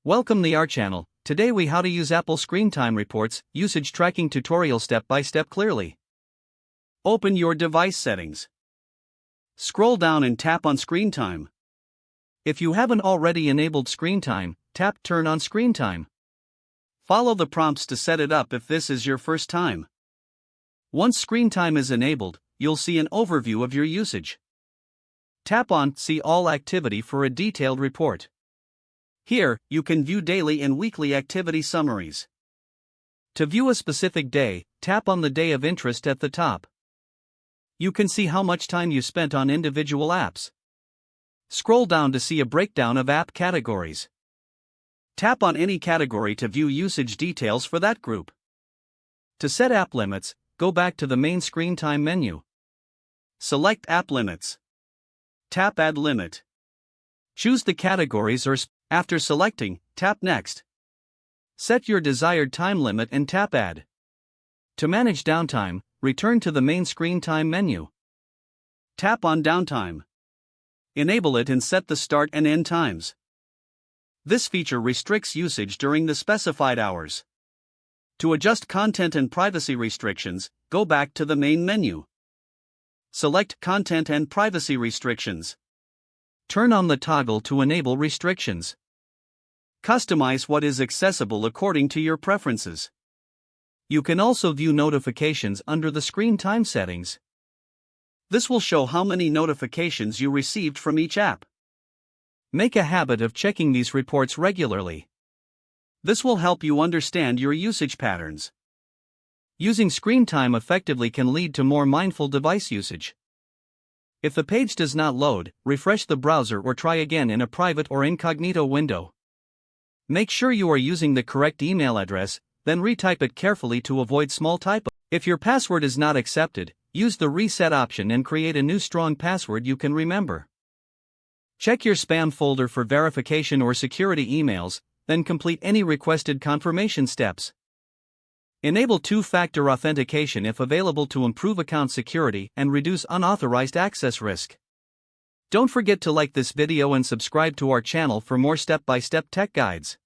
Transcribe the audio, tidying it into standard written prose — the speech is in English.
Welcome to our channel. Today we how to use Apple Screen Time Reports, usage tracking tutorial step by step clearly. Open your device settings. Scroll down and tap on Screen Time. If you haven't already enabled Screen Time, tap Turn on Screen Time. Follow the prompts to set it up if this is your first time. Once Screen Time is enabled, you'll see an overview of your usage. Tap on See All Activity for a detailed report. Here, you can view daily and weekly activity summaries. To view a specific day, tap on the day of interest at the top. You can see how much time you spent on individual apps. Scroll down to see a breakdown of app categories. Tap on any category to view usage details for that group. To set app limits, go back to the main Screen Time menu. Select App Limits. Tap Add Limit. Choose the categories after selecting, tap Next. Set your desired time limit and tap Add. To manage downtime, return to the main Screen Time menu. Tap on Downtime. Enable it and set the start and end times. This feature restricts usage during the specified hours. To adjust content and privacy restrictions, go back to the main menu. Select Content and Privacy Restrictions. Turn on the toggle to enable restrictions. Customize what is accessible according to your preferences. You can also view notifications under the Screen Time settings. This will show how many notifications you received from each app. Make a habit of checking these reports regularly. This will help you understand your usage patterns. Using Screen Time effectively can lead to more mindful device usage. If the page does not load, refresh the browser or try again in a private or incognito window. Make sure you are using the correct email address, then retype it carefully to avoid small typos. If your password is not accepted, use the reset option and create a new strong password you can remember. Check your spam folder for verification or security emails, then complete any requested confirmation steps. Enable two-factor authentication if available to improve account security and reduce unauthorized access risk. Don't forget to like this video and subscribe to our channel for more step-by-step tech guides.